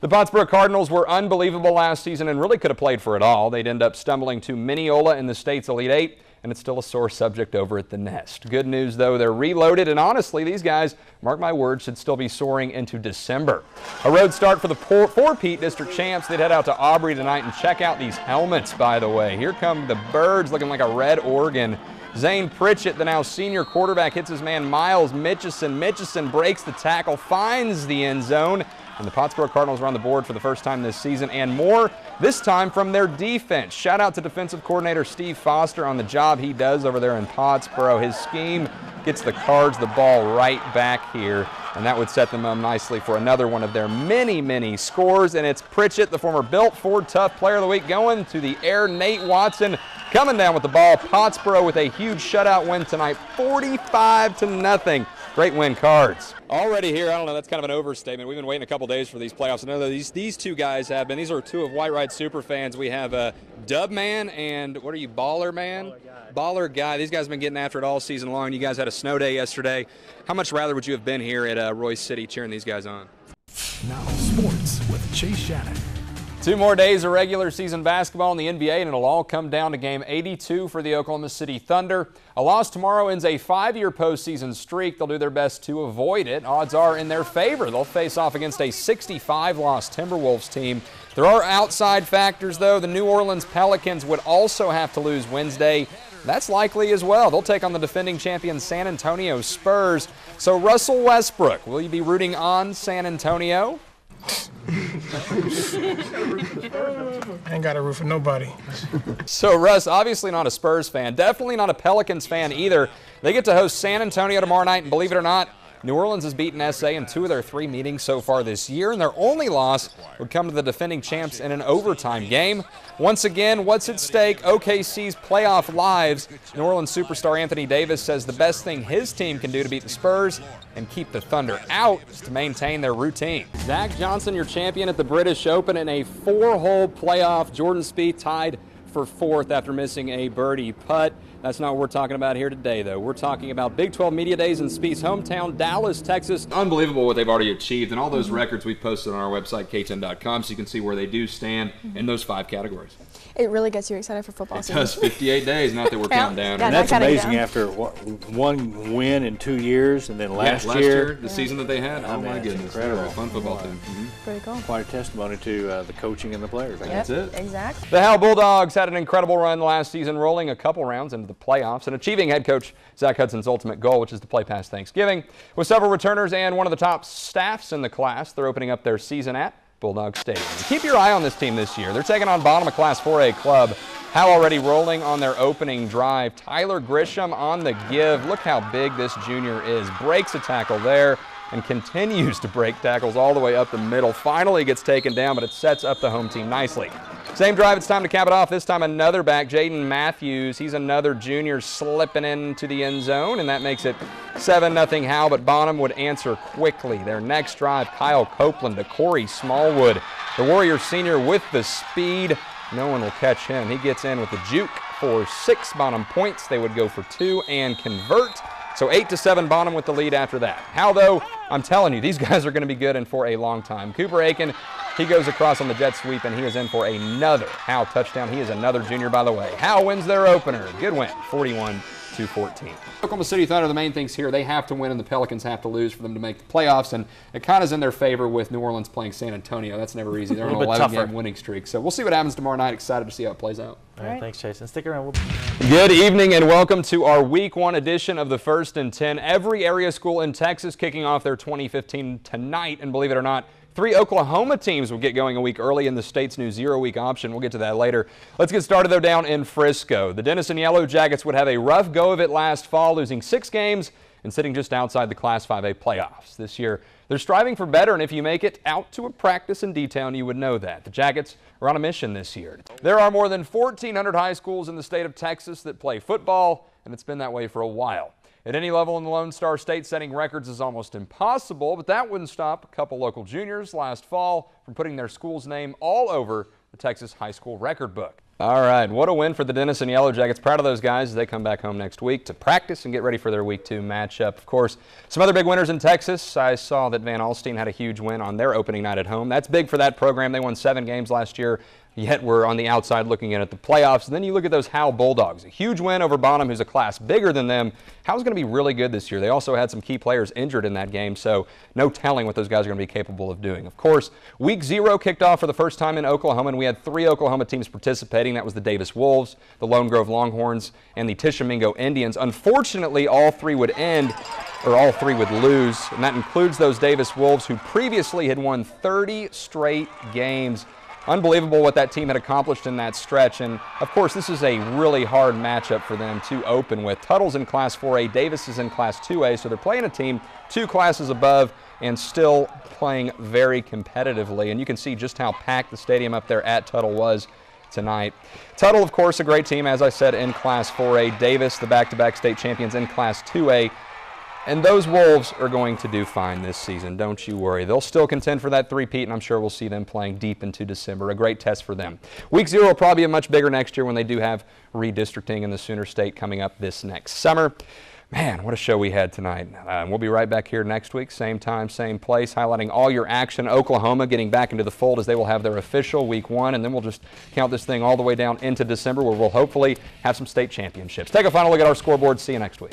The Pottsboro Cardinals were unbelievable last season and really could have played for it all. They'd end up stumbling to Mineola in the state's Elite Eight, and it's still a sore subject over at the Nest. Good news, though, they're reloaded, and honestly, these guys, mark my words, should still be soaring into December. A road start for the four-peat district champs. They'd head out to Aubrey tonight, and check out these helmets, by the way. Here come the Birds looking like a red Oregon. Zane Pritchett, the now senior quarterback, hits his man Miles Mitchison. Mitchison breaks the tackle, finds the end zone, and the Pottsboro Cardinals are on the board for the first time this season, and more this time from their defense. Shout out to defensive coordinator Steve Foster on the job he does over there in Pottsboro. His scheme gets the Cards the ball right back here, and that would set them up nicely for another one of their many scores. And it's Pritchett, the former Built Ford Tough Player of the Week, going to the air. Nate Watson coming down with the ball. Pottsboro with a huge shutout win tonight, 45-0. Great win, Cards. Already here, I don't know, that's kind of an overstatement. We've been waiting a couple days for these playoffs. I know that these two guys have been. These are two of White Ride super fans. We have Dub Man and, what are you, Baller Man? Baller Guy. These guys have been getting after it all season long. You guys had a snow day yesterday. How much rather would you have been here at Royce City cheering these guys on? Now sports with Chase Shannon. 2 more days of regular season basketball in the NBA, and it'll all come down to game 82 for the Oklahoma City Thunder. A loss tomorrow ends a 5-year postseason streak. They'll do their best to avoid it. Odds are in their favor. They'll face off against a 65-loss Timberwolves team. There are outside factors, though. The New Orleans Pelicans would also have to lose Wednesday. That's likely as well. They'll take on the defending champion San Antonio Spurs. So Russell Westbrook, will you be rooting on San Antonio? I ain't got a root for nobody. So Russ, obviously not a Spurs fan, definitely not a Pelicans fan either. They get to host San Antonio tomorrow night, and believe it or not, New Orleans has beaten SA in 2 of their 3 meetings so far this year, and their only loss would come to the defending champs in an overtime game. Once again, what's at stake? OKC's playoff lives. New Orleans superstar Anthony Davis says the best thing his team can do to beat the Spurs and keep the Thunder out is to maintain their routine. Zach Johnson, your champion at the British Open in a 4-hole playoff. Jordan Spieth tied for 4th after missing a birdie putt. That's not what we're talking about here today, though. We're talking about Big 12 Media Days in Spieth's hometown, Dallas, Texas. Unbelievable what they've already achieved, and all those records we posted on our website, KTEN.com, so you can see where they do stand in those 5 categories. It really gets you excited for football season. It does. 58 days, not that we're counting down. And that's amazing after one win in 2 years, and then last year, the season that they had. Oh, my goodness. Incredible. They're a fun football team. Pretty cool. Quite a testimony to the coaching and the players. That's it. Exactly. The Hal Bulldogs had an incredible run last season, rolling a couple rounds into the playoffs and achieving head coach Zach Hudson's ultimate goal, which is to play past Thanksgiving. With several returners and one of the top staffs in the class, they're opening up their season at Bulldog Stadium. Keep your eye on this team this year. They're taking on bottom of Class 4A club. Hal already rolling on their opening drive. Tyler Grisham on the give. Look how big this junior is. Breaks a tackle there and continues to break tackles all the way up the middle. Finally gets taken down, but it sets up the home team nicely. Same drive, it's time to cap it off. This time another back, Jaden Matthews. He's another junior slipping into the end zone, and that makes it 7-0 Hal, but Bonham would answer quickly. Their next drive, Kyle Copeland to Corey Smallwood. The Warrior senior with the speed. No one will catch him. He gets in with the juke for 6 Bonham points. They would go for 2 and convert. So 8-7 Bonham with the lead after that. Hal, though, I'm telling you, these guys are going to be good and for a long time. Cooper Aiken, he goes across on the jet sweep, and he is in for another Hal touchdown. He is another junior, by the way. Hal wins their opener. Good win, 41-14. Oklahoma City Thunder, the main things here, they have to win and the Pelicans have to lose for them to make the playoffs, and it kind of is in their favor with New Orleans playing San Antonio. That's never easy. They're on an 11-game winning streak. So we'll see what happens tomorrow night. Excited to see how it plays out. All right, thanks, Jason. Stick around. Good evening and welcome to our Week 1 edition of the First and 10. Every area school in Texas kicking off their 2015 tonight, and believe it or not, 3 Oklahoma teams will get going a week early in the state's new 0-week option. We'll get to that later. Let's get started, though, down in Frisco. The Denison Yellow Jackets would have a rough go of it last fall, losing 6 games and sitting just outside the Class 5A playoffs. This year, they're striving for better, and if you make it out to a practice in D-Town, you would know that. The Jackets are on a mission this year. There are more than 1,400 high schools in the state of Texas that play football, and it's been that way for a while. At any level in the Lone Star State, setting records is almost impossible, but that wouldn't stop a couple local juniors last fall from putting their school's name all over the Texas high school record book. All right, what a win for the Denison Yellow Jackets. Proud of those guys as they come back home next week to practice and get ready for their Week 2 matchup. Of course, some other big winners in Texas. I saw that Van Alstyne had a huge win on their opening night at home. That's big for that program. They won 7 games last year, yet we're on the outside looking in at the playoffs. And then you look at those Howe Bulldogs. A huge win over Bonham, who's a class bigger than them. Howe's going to be really good this year. They also had some key players injured in that game, so no telling what those guys are going to be capable of doing. Of course, Week 0 kicked off for the first time in Oklahoma, and we had 3 Oklahoma teams participating. That was the Davis Wolves, the Lone Grove Longhorns, and the Tishomingo Indians. Unfortunately, all 3 would lose, and that includes those Davis Wolves who previously had won 30 straight games. Unbelievable what that team had accomplished in that stretch, and of course this is a really hard matchup for them to open with. Tuttle's in Class 4A, Davis is in Class 2A, so they're playing a team 2 classes above and still playing very competitively, and you can see just how packed the stadium up there at Tuttle was tonight. Tuttle, of course, a great team, as I said, in Class 4A. Davis, the back-to-back state champions, in Class 2A. And those Wolves are going to do fine this season, don't you worry. They'll still contend for that three-peat, and I'm sure we'll see them playing deep into December. A great test for them. Week 0 will probably be much bigger next year when they do have redistricting in the Sooner State coming up this next summer. Man, what a show we had tonight. We'll be right back here next week, same time, same place, highlighting all your action. Oklahoma getting back into the fold as they will have their official Week 1, and then we'll just count this thing all the way down into December where we'll hopefully have some state championships. Take a final look at our scoreboard. See you next week.